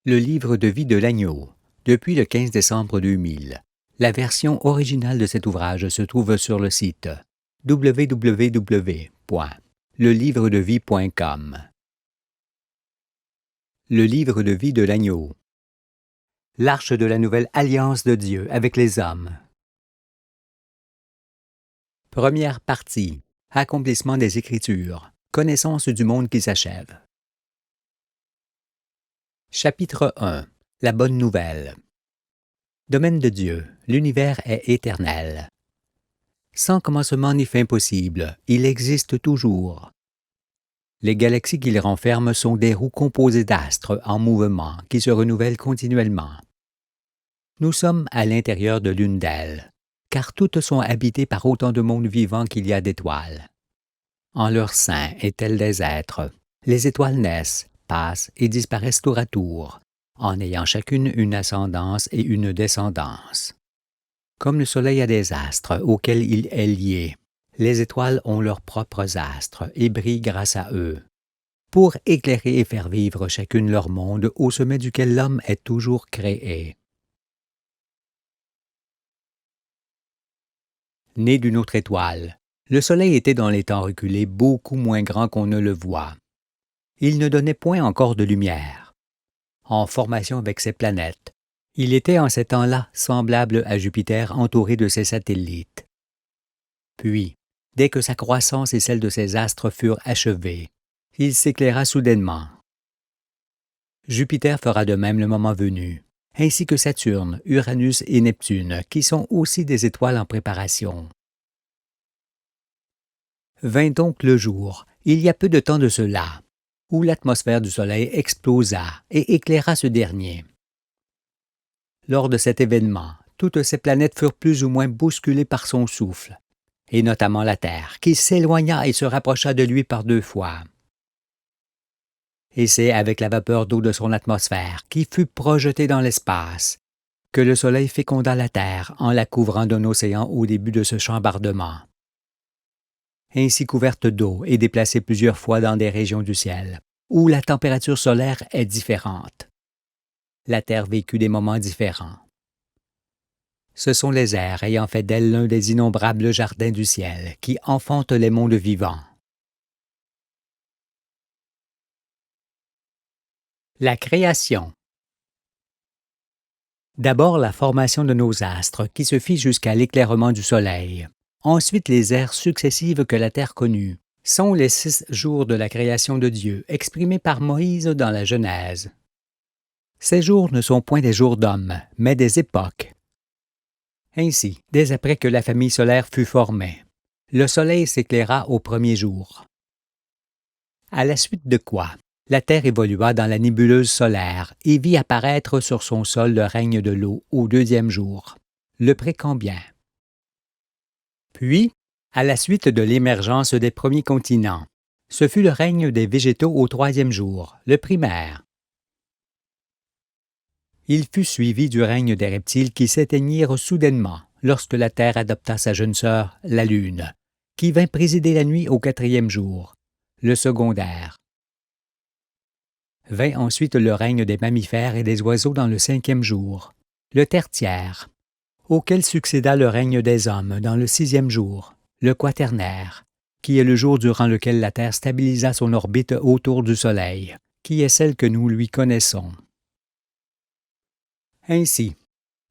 Le livre de vie de l'agneau, depuis le 15 décembre 2000. La version originale de cet ouvrage se trouve sur le site www.lelivredevie.com. Le livre de vie de l'agneau. L'arche de la nouvelle alliance de Dieu avec les hommes. Première partie. Accomplissement des Écritures. Connaissance du monde qui s'achève. Chapitre 1. La bonne nouvelle. Domaine de Dieu. L'univers est éternel. Sans commencement ni fin possible, il existe toujours. Les galaxies qu'il renferme sont des roues composées d'astres en mouvement qui se renouvellent continuellement. Nous sommes à l'intérieur de l'une d'elles, car toutes sont habitées par autant de mondes vivants qu'il y a d'étoiles. En leur sein est tel des êtres. Les étoiles naissent, passent et disparaissent tour à tour, en ayant chacune une ascendance et une descendance. Comme le Soleil a des astres auxquels il est lié, les étoiles ont leurs propres astres et brillent grâce à eux, pour éclairer et faire vivre chacune leur monde au sommet duquel l'homme est toujours créé. Né d'une autre étoile, le Soleil était dans les temps reculés beaucoup moins grand qu'on ne le voit. Il ne donnait point encore de lumière. En formation avec ses planètes, il était en ces temps-là semblable à Jupiter entouré de ses satellites. Puis, dès que sa croissance et celle de ses astres furent achevées, il s'éclaira soudainement. Jupiter fera de même le moment venu, ainsi que Saturne, Uranus et Neptune, qui sont aussi des étoiles en préparation. Vint donc le jour, il y a peu de temps de cela, où l'atmosphère du Soleil explosa et éclaira ce dernier. Lors de cet événement, toutes ces planètes furent plus ou moins bousculées par son souffle, et notamment la Terre, qui s'éloigna et se rapprocha de lui par 2 fois. Et c'est avec la vapeur d'eau de son atmosphère, qui fut projetée dans l'espace, que le Soleil féconda la Terre en la couvrant d'un océan au début de ce chambardement. Ainsi couverte d'eau et déplacée plusieurs fois dans des régions du ciel, où la température solaire est différente. La Terre vécut des moments différents. Ce sont les airs ayant fait d'elle l'un des innombrables jardins du ciel qui enfantent les mondes vivants. La création. D'abord la formation de nos astres qui se fit jusqu'à l'éclairement du Soleil. Ensuite les ères successives que la Terre connut sont les 6 jours de la création de Dieu exprimés par Moïse dans la Genèse. Ces jours ne sont point des jours d'hommes, mais des époques. Ainsi, dès après que la famille solaire fut formée, le Soleil s'éclaira au premier jour. À la suite de quoi, la Terre évolua dans la nébuleuse solaire et vit apparaître sur son sol le règne de l'eau au 2e jour, le précambien. Puis, à la suite de l'émergence des premiers continents, ce fut le règne des végétaux au 3e jour, le primaire. Il fut suivi du règne des reptiles qui s'éteignirent soudainement lorsque la Terre adopta sa jeune sœur, la Lune, qui vint présider la nuit au 4e jour, le secondaire. Vint ensuite le règne des mammifères et des oiseaux dans le 5e jour, le tertiaire, auquel succéda le règne des hommes dans le 6e jour, le quaternaire, qui est le jour durant lequel la Terre stabilisa son orbite autour du Soleil, qui est celle que nous lui connaissons. Ainsi,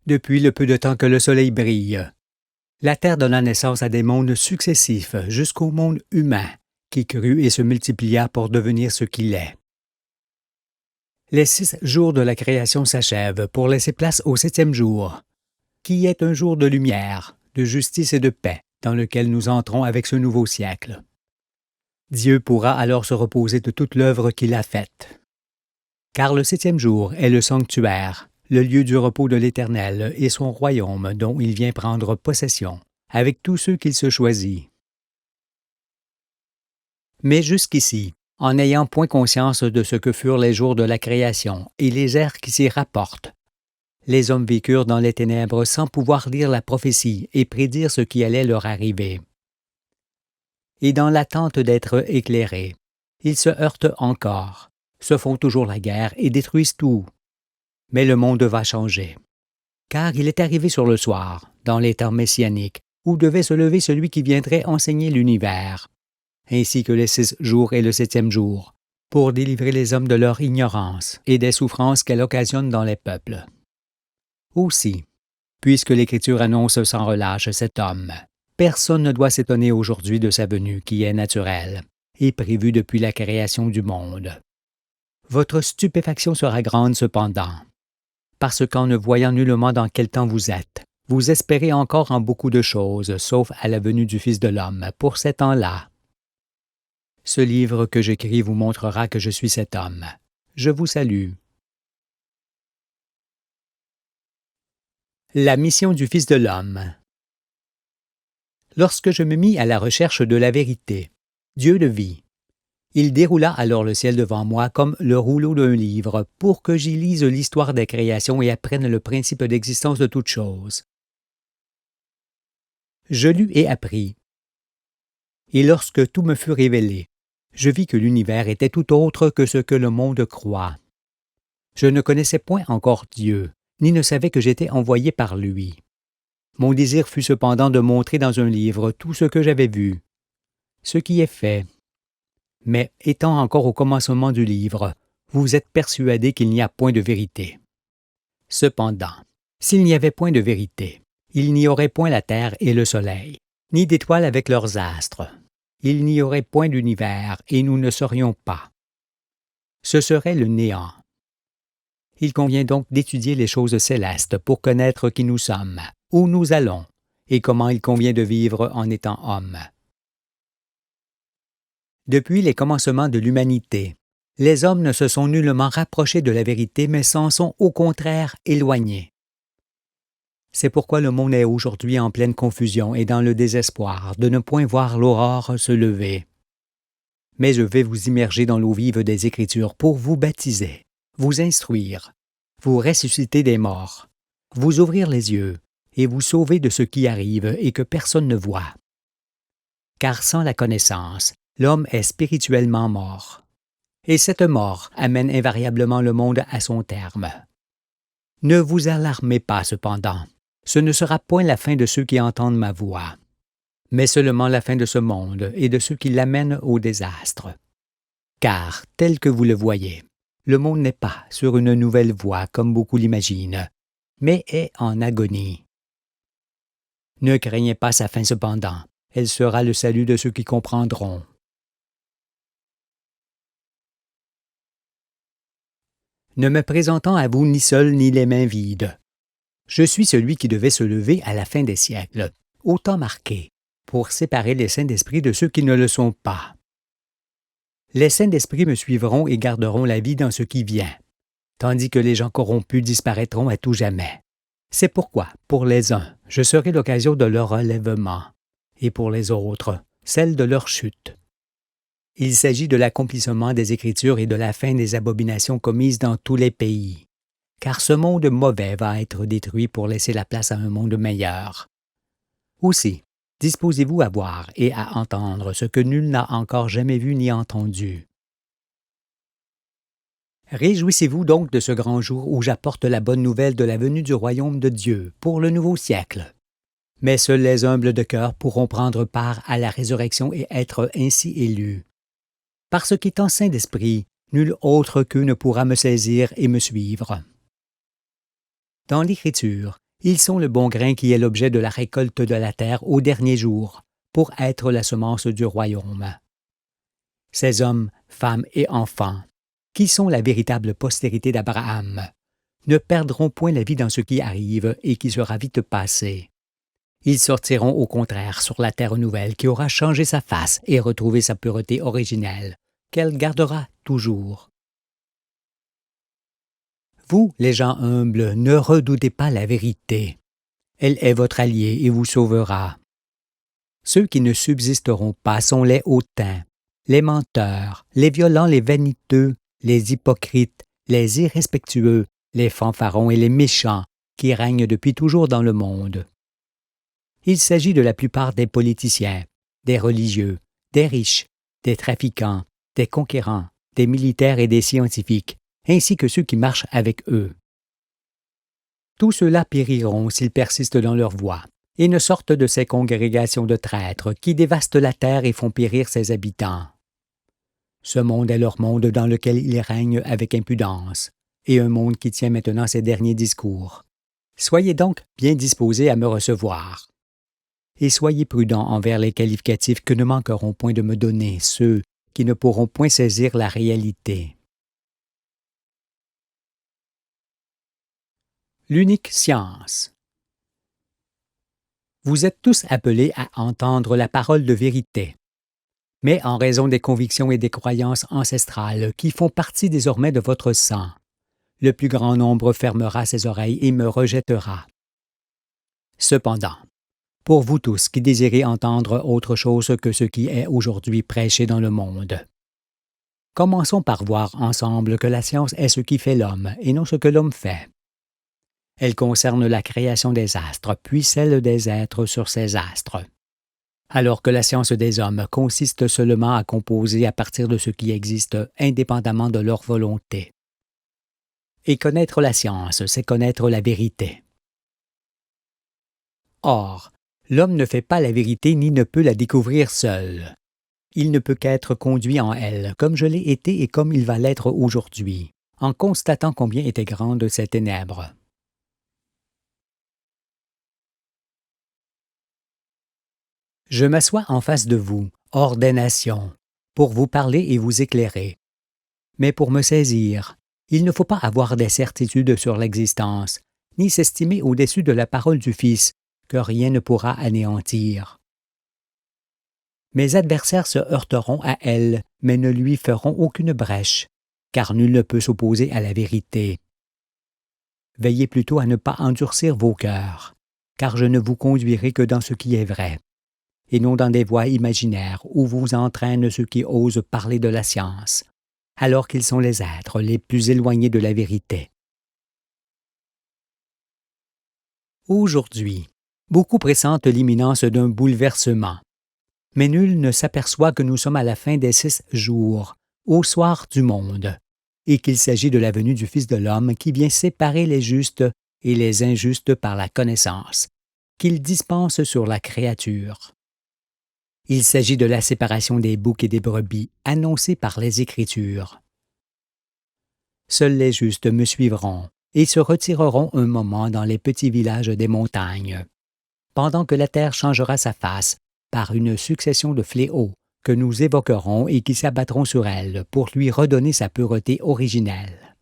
depuis le peu de temps que le Soleil brille, la Terre donna naissance à des mondes successifs jusqu'au monde humain, qui crut et se multiplia pour devenir ce qu'il est. Les 6 jours de la création s'achèvent pour laisser place au 7e jour, qui est un jour de lumière, de justice et de paix, dans lequel nous entrons avec ce nouveau siècle. Dieu pourra alors se reposer de toute l'œuvre qu'il a faite. Car le 7e jour est le sanctuaire, le lieu du repos de l'Éternel et son royaume dont il vient prendre possession, avec tous ceux qu'il se choisit. Mais jusqu'ici, en n'ayant point conscience de ce que furent les jours de la création et les ères qui s'y rapportent, les hommes vécurent dans les ténèbres sans pouvoir lire la prophétie et prédire ce qui allait leur arriver. Et dans l'attente d'être éclairés, ils se heurtent encore, se font toujours la guerre et détruisent tout, Mais le monde va changer. Car il est arrivé sur le soir, dans les temps messianiques, où devait se lever celui qui viendrait enseigner l'univers, ainsi que les 6 jours et le 7e jour, pour délivrer les hommes de leur ignorance et des souffrances qu'elle occasionne dans les peuples. Aussi, puisque l'Écriture annonce sans relâche cet homme, personne ne doit s'étonner aujourd'hui de sa venue qui est naturelle et prévue depuis la création du monde. Votre stupéfaction sera grande cependant, parce qu'en ne voyant nullement dans quel temps vous êtes, vous espérez encore en beaucoup de choses, sauf à la venue du Fils de l'homme, pour ces temps-là. Ce livre que j'écris vous montrera que je suis cet homme. Je vous salue. La mission du Fils de l'homme. Lorsque je me mis à la recherche de la vérité, Dieu le vit. Il déroula alors le ciel devant moi comme le rouleau d'un livre, pour que j'y lise l'histoire des créations et apprenne le principe d'existence de toutes choses. Je lus et appris. Et lorsque tout me fut révélé, je vis que l'univers était tout autre que ce que le monde croit. Je ne connaissais point encore Dieu, ni ne savais que j'étais envoyé par lui. Mon désir fut cependant de montrer dans un livre tout ce que j'avais vu, ce qui est fait. Mais étant encore au commencement du livre, vous êtes persuadés qu'il n'y a point de vérité. Cependant, s'il n'y avait point de vérité, il n'y aurait point la terre et le soleil, ni d'étoiles avec leurs astres. Il n'y aurait point d'univers et nous ne serions pas. Ce serait le néant. Il convient donc d'étudier les choses célestes pour connaître qui nous sommes, où nous allons, et comment il convient de vivre en étant homme. Depuis les commencements de l'humanité, les hommes ne se sont nullement rapprochés de la vérité, mais s'en sont au contraire éloignés. C'est pourquoi le monde est aujourd'hui en pleine confusion et dans le désespoir de ne point voir l'aurore se lever. Mais je vais vous immerger dans l'eau vive des Écritures pour vous baptiser, vous instruire, vous ressusciter des morts, vous ouvrir les yeux et vous sauver de ce qui arrive et que personne ne voit. Car sans la connaissance, l'homme est spirituellement mort. Et cette mort amène invariablement le monde à son terme. Ne vous alarmez pas cependant. Ce ne sera point la fin de ceux qui entendent ma voix, mais seulement la fin de ce monde et de ceux qui l'amènent au désastre. Car, tel que vous le voyez, le monde n'est pas sur une nouvelle voie comme beaucoup l'imaginent, mais est en agonie. Ne craignez pas sa fin cependant, elle sera le salut de ceux qui comprendront. Ne me présentant à vous ni seul ni les mains vides, je suis celui qui devait se lever à la fin des siècles, au temps marqué, pour séparer les saints d'esprit de ceux qui ne le sont pas. Les saints d'esprit me suivront et garderont la vie dans ce qui vient, tandis que les gens corrompus disparaîtront à tout jamais. C'est pourquoi, pour les uns, je serai l'occasion de leur relèvement, et pour les autres, celle de leur chute. Il s'agit de l'accomplissement des Écritures et de la fin des abominations commises dans tous les pays. Car ce monde mauvais va être détruit pour laisser la place à un monde meilleur. Aussi, disposez-vous à voir et à entendre ce que nul n'a encore jamais vu ni entendu. Réjouissez-vous donc de ce grand jour où j'apporte la bonne nouvelle de la venue du royaume de Dieu pour le nouveau siècle. Mais seuls les humbles de cœur pourront prendre part à la résurrection et être ainsi élus. Parce qu'étant saint d'esprit, nul autre qu'eux ne pourra me saisir et me suivre. Dans l'Écriture, ils sont le bon grain qui est l'objet de la récolte de la terre au dernier jour, pour être la semence du royaume. Ces hommes, femmes et enfants, qui sont la véritable postérité d'Abraham, ne perdront point la vie dans ce qui arrive et qui sera vite passé. Ils sortiront au contraire sur la terre nouvelle qui aura changé sa face et retrouvé sa pureté originelle, qu'elle gardera toujours. Vous, les gens humbles, ne redoutez pas la vérité. Elle est votre allié et vous sauvera. Ceux qui ne subsisteront pas sont les hautains, les menteurs, les violents, les vaniteux, les hypocrites, les irrespectueux, les fanfarons et les méchants qui règnent depuis toujours dans le monde. Il s'agit de la plupart des politiciens, des religieux, des riches, des trafiquants, des conquérants, des militaires et des scientifiques, ainsi que ceux qui marchent avec eux. Tous ceux-là périront s'ils persistent dans leur voie, et ne sortent de ces congrégations de traîtres qui dévastent la terre et font périr ses habitants. Ce monde est leur monde dans lequel ils règnent avec impudence, et un monde qui tient maintenant ses derniers discours. Soyez donc bien disposés à me recevoir. Et soyez prudents envers les qualificatifs que ne manqueront point de me donner ceux qui ne pourront point saisir la réalité. L'unique science. Vous êtes tous appelés à entendre la parole de vérité. Mais en raison des convictions et des croyances ancestrales qui font partie désormais de votre sang, le plus grand nombre fermera ses oreilles et me rejettera. Cependant, pour vous tous qui désirez entendre autre chose que ce qui est aujourd'hui prêché dans le monde, commençons par voir ensemble que la science est ce qui fait l'homme et non ce que l'homme fait. Elle concerne la création des astres, puis celle des êtres sur ces astres. Alors que la science des hommes consiste seulement à composer à partir de ce qui existe indépendamment de leur volonté. Et connaître la science, c'est connaître la vérité. Or, l'homme ne fait pas la vérité ni ne peut la découvrir seul. Il ne peut qu'être conduit en elle, comme je l'ai été et comme il va l'être aujourd'hui, en constatant combien étaient grandes ces ténèbres. Je m'assois en face de vous, hors des nations, pour vous parler et vous éclairer. Mais pour me saisir, il ne faut pas avoir des certitudes sur l'existence, ni s'estimer au-dessus de la parole du Fils, que rien ne pourra anéantir. Mes adversaires se heurteront à elle, mais ne lui feront aucune brèche, car nul ne peut s'opposer à la vérité. Veillez plutôt à ne pas endurcir vos cœurs, car je ne vous conduirai que dans ce qui est vrai, et non dans des voies imaginaires où vous entraînent ceux qui osent parler de la science, alors qu'ils sont les êtres les plus éloignés de la vérité. Aujourd'hui, beaucoup pressentent l'imminence d'un bouleversement, mais nul ne s'aperçoit que nous sommes à la fin des 6 jours, au soir du monde, et qu'il s'agit de la venue du Fils de l'homme qui vient séparer les justes et les injustes par la connaissance, qu'il dispense sur la créature. Il s'agit de la séparation des boucs et des brebis annoncée par les Écritures. Seuls les justes me suivront et se retireront un moment dans les petits villages des montagnes, pendant que la terre changera sa face par une succession de fléaux que nous évoquerons et qui s'abattront sur elle pour lui redonner sa pureté originelle.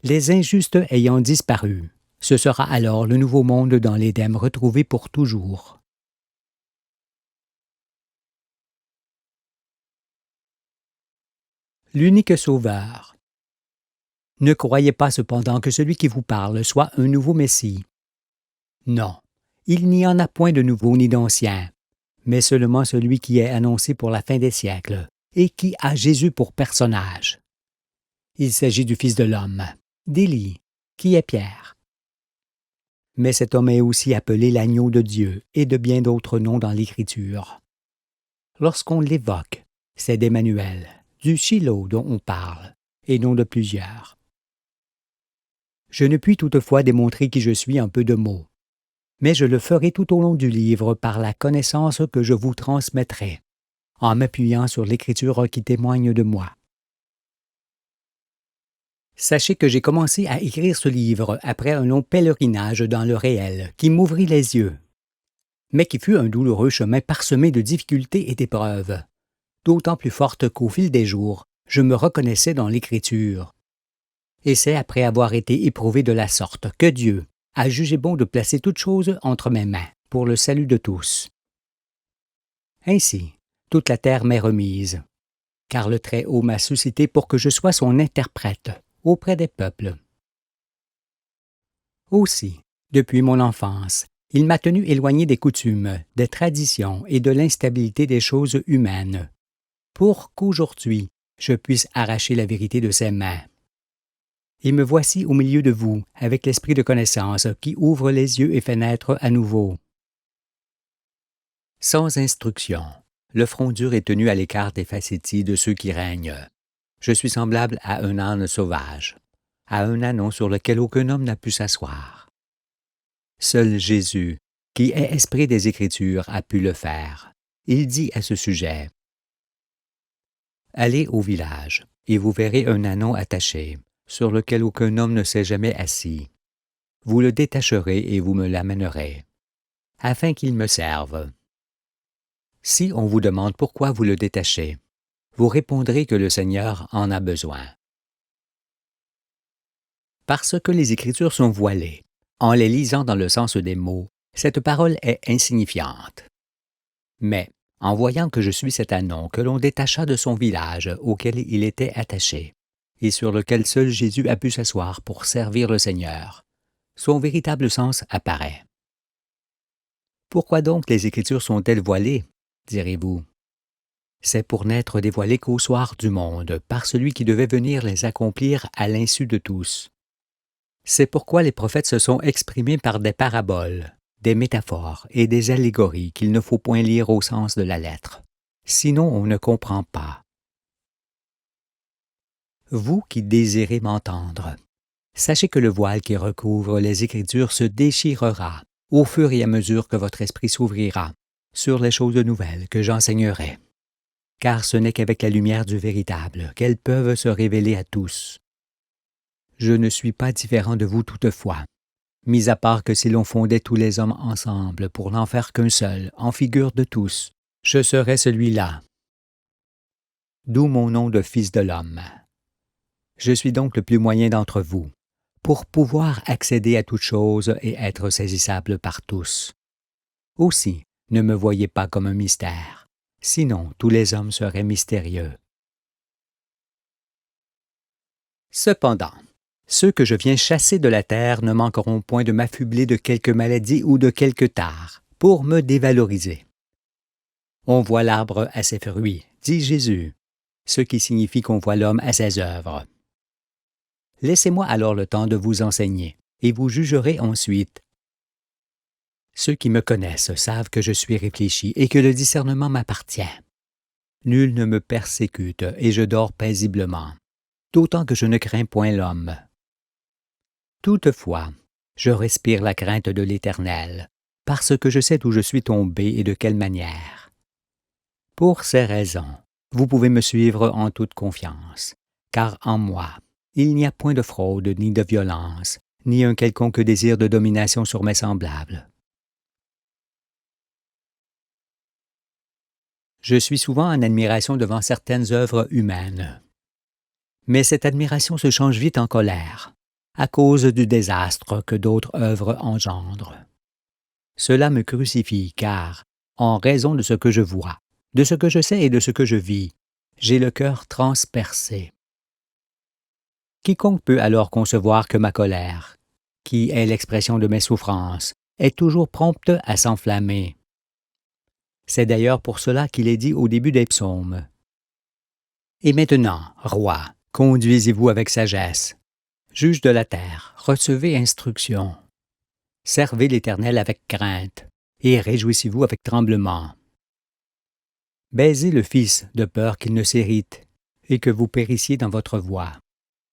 Les injustes ayant disparu, ce sera alors le nouveau monde dans l'Éden retrouvé pour toujours. L'unique Sauveur. Ne croyez pas cependant que celui qui vous parle soit un nouveau Messie. Non, il n'y en a point de nouveau ni d'ancien, mais seulement celui qui est annoncé pour la fin des siècles et qui a Jésus pour personnage. Il s'agit du Fils de l'homme, d'Élie, qui est Pierre. Mais cet homme est aussi appelé l'agneau de Dieu et de bien d'autres noms dans l'Écriture. Lorsqu'on l'évoque, c'est d'Emmanuel, du Shiloh dont on parle, et non de plusieurs. Je ne puis toutefois démontrer qui je suis en peu de mots, mais je le ferai tout au long du livre par la connaissance que je vous transmettrai, en m'appuyant sur l'Écriture qui témoigne de moi. Sachez que j'ai commencé à écrire ce livre après un long pèlerinage dans le réel qui m'ouvrit les yeux, mais qui fut un douloureux chemin parsemé de difficultés et d'épreuves, d'autant plus forte qu'au fil des jours, je me reconnaissais dans l'Écriture. Et c'est après avoir été éprouvé de la sorte que Dieu a jugé bon de placer toutes choses entre mes mains pour le salut de tous. Ainsi, toute la terre m'est remise, car le Très-Haut m'a suscité pour que je sois son interprète auprès des peuples. Aussi, depuis mon enfance, il m'a tenu éloigné des coutumes, des traditions et de l'instabilité des choses humaines, pour qu'aujourd'hui je puisse arracher la vérité de ses mains. Et me voici au milieu de vous, avec l'esprit de connaissance qui ouvre les yeux et fait naître à nouveau. Sans instruction, le front dur est tenu à l'écart des facéties de ceux qui règnent. Je suis semblable à un âne sauvage. à un anon sur lequel aucun homme n'a pu s'asseoir. Seul Jésus, qui est esprit des Écritures, a pu le faire. Il dit à ce sujet: « Allez au village, et vous verrez un anon attaché, sur lequel aucun homme ne s'est jamais assis. Vous le détacherez et vous me l'amènerez, afin qu'il me serve. Si on vous demande pourquoi vous le détachez, vous répondrez que le Seigneur en a besoin. » Parce que les Écritures sont voilées, en les lisant dans le sens des mots, cette parole est insignifiante. Mais, en voyant que je suis cet anon que l'on détacha de son village auquel il était attaché, et sur lequel seul Jésus a pu s'asseoir pour servir le Seigneur, son véritable sens apparaît. Pourquoi donc les Écritures sont-elles voilées, direz-vous? C'est pour n'être dévoilées qu'au soir du monde, par celui qui devait venir les accomplir à l'insu de tous. C'est pourquoi les prophètes se sont exprimés par des paraboles, des métaphores et des allégories qu'il ne faut point lire au sens de la lettre. Sinon on ne comprend pas. Vous qui désirez m'entendre, sachez que le voile qui recouvre les Écritures se déchirera au fur et à mesure que votre esprit s'ouvrira sur les choses nouvelles que j'enseignerai. Car ce n'est qu'avec la lumière du véritable qu'elles peuvent se révéler à tous. Je ne suis pas différent de vous toutefois, mis à part que si l'on fondait tous les hommes ensemble pour n'en faire qu'un seul, en figure de tous, je serais celui-là. D'où mon nom de Fils de l'homme. Je suis donc le plus moyen d'entre vous, pour pouvoir accéder à toute chose et être saisissable par tous. Aussi, ne me voyez pas comme un mystère, sinon tous les hommes seraient mystérieux. Cependant, ceux que je viens chasser de la terre ne manqueront point de m'affubler de quelque maladie ou de quelque tare, pour me dévaloriser. On voit l'arbre à ses fruits, dit Jésus, ce qui signifie qu'on voit l'homme à ses œuvres. Laissez-moi alors le temps de vous enseigner, et vous jugerez ensuite. Ceux qui me connaissent savent que je suis réfléchi et que le discernement m'appartient. Nul ne me persécute et je dors paisiblement, d'autant que je ne crains point l'homme. Toutefois, je respire la crainte de l'Éternel, parce que je sais d'où je suis tombé et de quelle manière. Pour ces raisons, vous pouvez me suivre en toute confiance, car en moi, il n'y a point de fraude ni de violence, ni un quelconque désir de domination sur mes semblables. Je suis souvent en admiration devant certaines œuvres humaines. Mais cette admiration se change vite en colère, à cause du désastre que d'autres œuvres engendrent. Cela me crucifie car, en raison de ce que je vois, de ce que je sais et de ce que je vis, j'ai le cœur transpercé. Quiconque peut alors concevoir que ma colère, qui est l'expression de mes souffrances, est toujours prompte à s'enflammer. C'est d'ailleurs pour cela qu'il est dit au début des psaumes. « Et maintenant, roi, conduisez-vous avec sagesse. Juge de la terre, recevez instruction. Servez l'Éternel avec crainte, et réjouissez-vous avec tremblement. Baisez le Fils de peur qu'il ne s'irrite, et que vous périssiez dans votre voie,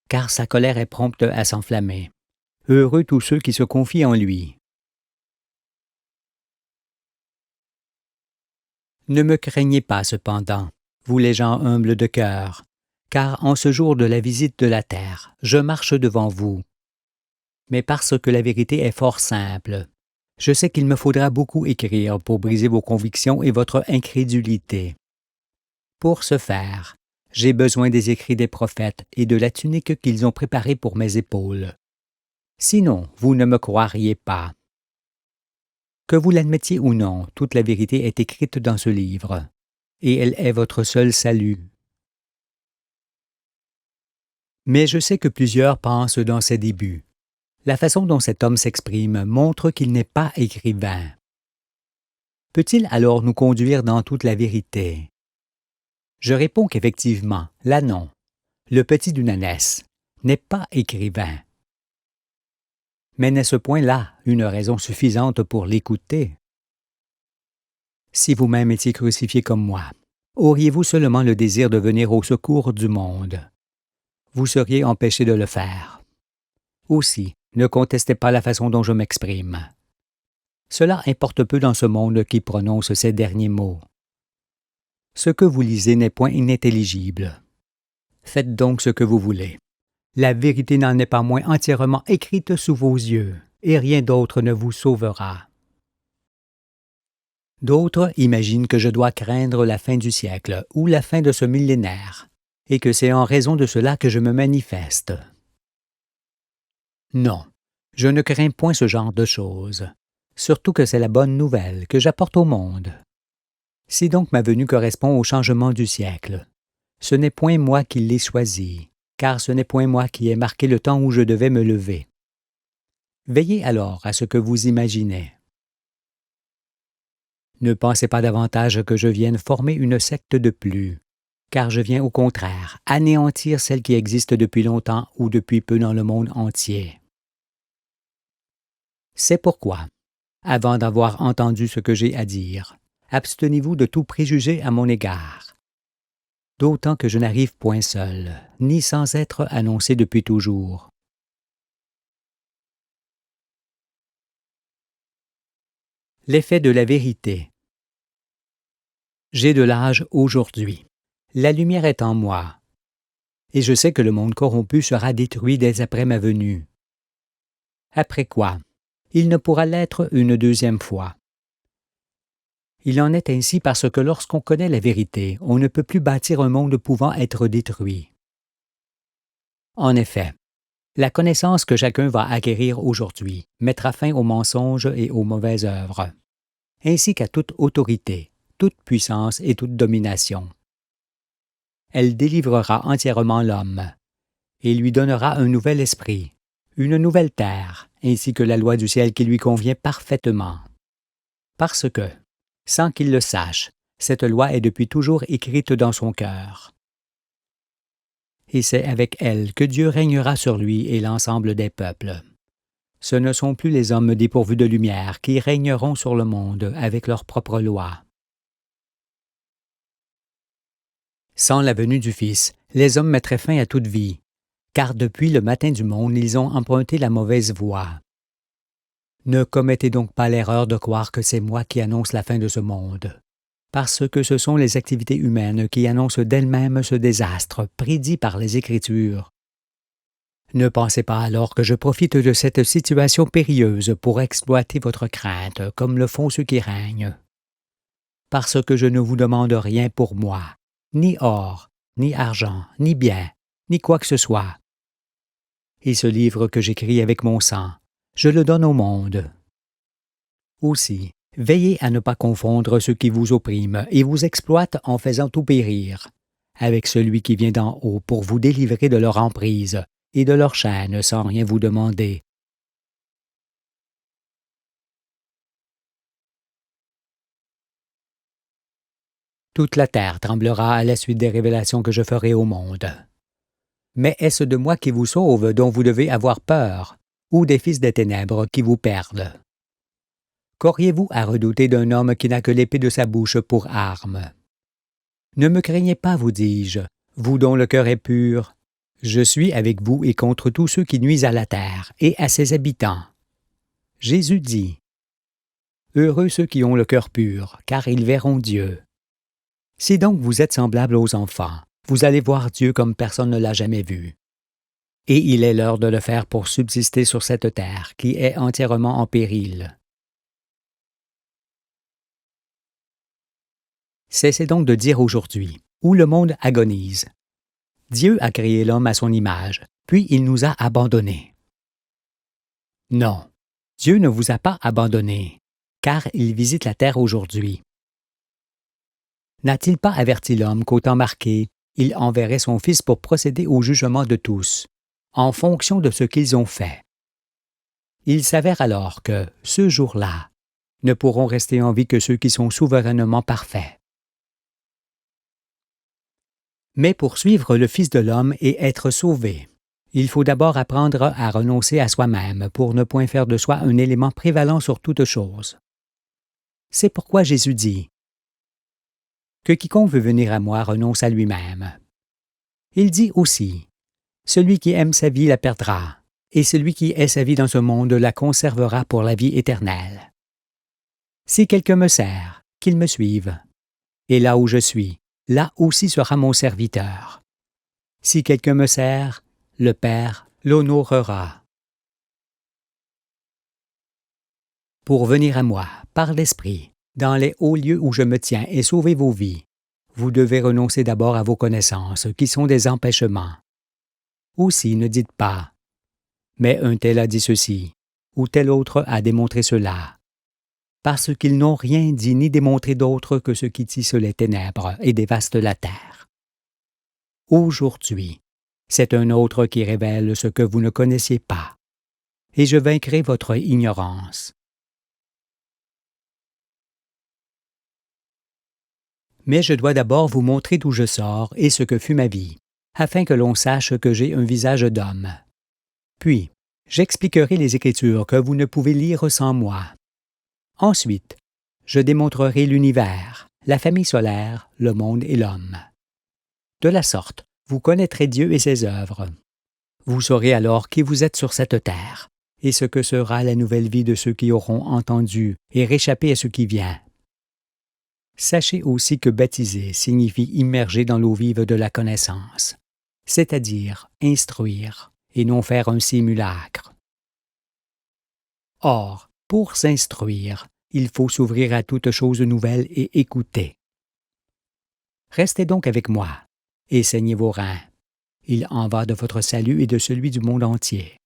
car sa colère est prompte à s'enflammer. Heureux tous ceux qui se confient en lui. Ne me craignez pas cependant, vous les gens humbles de cœur, car en ce jour de la visite de la terre, je marche devant vous. Mais parce que la vérité est fort simple, je sais qu'il me faudra beaucoup écrire pour briser vos convictions et votre incrédulité. Pour ce faire, j'ai besoin des écrits des prophètes et de la tunique qu'ils ont préparée pour mes épaules. Sinon, vous ne me croiriez pas. Que vous l'admettiez ou non, toute la vérité est écrite dans ce livre, et elle est votre seul salut. Mais je sais que plusieurs pensent dans ses débuts. La façon dont cet homme s'exprime montre qu'il n'est pas écrivain. Peut-il alors nous conduire dans toute la vérité? Je réponds qu'effectivement, l'Anon, le petit d'une ânesse, n'est pas écrivain. Mais n'est ce point-là une raison suffisante pour l'écouter? Si vous-même étiez crucifié comme moi, auriez-vous seulement le désir de venir au secours du monde? Vous seriez empêché de le faire. Aussi, ne contestez pas la façon dont je m'exprime. Cela importe peu dans ce monde qui prononce ces derniers mots. Ce que vous lisez n'est point inintelligible. Faites donc ce que vous voulez. La vérité n'en est pas moins entièrement écrite sous vos yeux, et rien d'autre ne vous sauvera. D'autres imaginent que je dois craindre la fin du siècle ou la fin de ce millénaire, et que c'est en raison de cela que je me manifeste. Non, je ne crains point ce genre de choses, surtout que c'est la bonne nouvelle que j'apporte au monde. Si donc ma venue correspond au changement du siècle, ce n'est point moi qui l'ai choisi, car ce n'est point moi qui ai marqué le temps où je devais me lever. Veillez alors à ce que vous imaginez. Ne pensez pas davantage que je vienne former une secte de plus, car je viens au contraire anéantir celle qui existe depuis longtemps ou depuis peu dans le monde entier. C'est pourquoi, avant d'avoir entendu ce que j'ai à dire, abstenez-vous de tout préjugé à mon égard. D'autant que je n'arrive point seul, ni sans être annoncé depuis toujours. L'effet de la vérité. J'ai de l'âge aujourd'hui. La lumière est en moi. Et je sais que le monde corrompu sera détruit dès après ma venue. Après quoi, il ne pourra l'être une deuxième fois. Il en est ainsi parce que lorsqu'on connaît la vérité, on ne peut plus bâtir un monde pouvant être détruit. En effet, la connaissance que chacun va acquérir aujourd'hui mettra fin aux mensonges et aux mauvaises œuvres, ainsi qu'à toute autorité, toute puissance et toute domination. Elle délivrera entièrement l'homme, et lui donnera un nouvel esprit, une nouvelle terre, ainsi que la loi du ciel qui lui convient parfaitement. Parce que, sans qu'il le sache, cette loi est depuis toujours écrite dans son cœur. Et c'est avec elle que Dieu régnera sur lui et l'ensemble des peuples. Ce ne sont plus les hommes dépourvus de lumière qui régneront sur le monde avec leur propre loi. Sans la venue du Fils, les hommes mettraient fin à toute vie, car depuis le matin du monde, ils ont emprunté la mauvaise voie. Ne commettez donc pas l'erreur de croire que c'est moi qui annonce la fin de ce monde, parce que ce sont les activités humaines qui annoncent d'elles-mêmes ce désastre prédit par les Écritures. Ne pensez pas alors que je profite de cette situation périlleuse pour exploiter votre crainte, comme le font ceux qui règnent. Parce que je ne vous demande rien pour moi, ni or, ni argent, ni bien, ni quoi que ce soit. Et ce livre que j'écris avec mon sang, je le donne au monde. Aussi, veillez à ne pas confondre ceux qui vous oppriment et vous exploitent en faisant tout périr, avec celui qui vient d'en haut pour vous délivrer de leur emprise et de leur chaîne sans rien vous demander. Toute la terre tremblera à la suite des révélations que je ferai au monde. Mais est-ce de moi qui vous sauve dont vous devez avoir peur, ou des fils des ténèbres qui vous perdent? Qu'auriez-vous à redouter d'un homme qui n'a que l'épée de sa bouche pour arme? Ne me craignez pas, vous dis-je, vous dont le cœur est pur. Je suis avec vous et contre tous ceux qui nuisent à la terre et à ses habitants. Jésus dit, « Heureux ceux qui ont le cœur pur, car ils verront Dieu. » Si donc vous êtes semblables aux enfants, vous allez voir Dieu comme personne ne l'a jamais vu. Et il est l'heure de le faire pour subsister sur cette terre qui est entièrement en péril. Cessez donc de dire aujourd'hui, où le monde agonise. Dieu a créé l'homme à son image, puis il nous a abandonnés. Non, Dieu ne vous a pas abandonnés, car il visite la terre aujourd'hui. N'a-t-il pas averti l'homme qu'au temps marqué, il enverrait son Fils pour procéder au jugement de tous, en fonction de ce qu'ils ont fait? Il s'avère alors que, ce jour-là, ne pourront rester en vie que ceux qui sont souverainement parfaits. Mais pour suivre le Fils de l'homme et être sauvé, il faut d'abord apprendre à renoncer à soi-même pour ne point faire de soi un élément prévalant sur toute chose. C'est pourquoi Jésus dit que quiconque veut venir à moi renonce à lui-même. Il dit aussi, celui qui aime sa vie la perdra, et celui qui ait sa vie dans ce monde la conservera pour la vie éternelle. Si quelqu'un me sert, qu'il me suive. Et là où je suis, là aussi sera mon serviteur. Si quelqu'un me sert, le Père l'honorera. Pour venir à moi, par l'Esprit, dans les hauts lieux où je me tiens et sauver vos vies, vous devez renoncer d'abord à vos connaissances, qui sont des empêchements. Aussi ne dites pas « Mais un tel a dit ceci » ou tel autre a démontré cela, parce qu'ils n'ont rien dit ni démontré d'autre que ce qui tisse les ténèbres et dévaste la terre. Aujourd'hui, c'est un autre qui révèle ce que vous ne connaissiez pas, et je vaincrai votre ignorance. Mais je dois d'abord vous montrer d'où je sors et ce que fut ma vie, afin que l'on sache que j'ai un visage d'homme. Puis, j'expliquerai les Écritures que vous ne pouvez lire sans moi. Ensuite, je démontrerai l'univers, la famille solaire, le monde et l'homme. De la sorte, vous connaîtrez Dieu et ses œuvres. Vous saurez alors qui vous êtes sur cette terre, et ce que sera la nouvelle vie de ceux qui auront entendu et réchappé à ce qui vient. Sachez aussi que baptiser signifie immerger dans l'eau vive de la connaissance, c'est-à-dire instruire et non faire un simulacre. Or, pour s'instruire, il faut s'ouvrir à toute chose nouvelle et écouter. Restez donc avec moi et saignez vos reins. Il en va de votre salut et de celui du monde entier.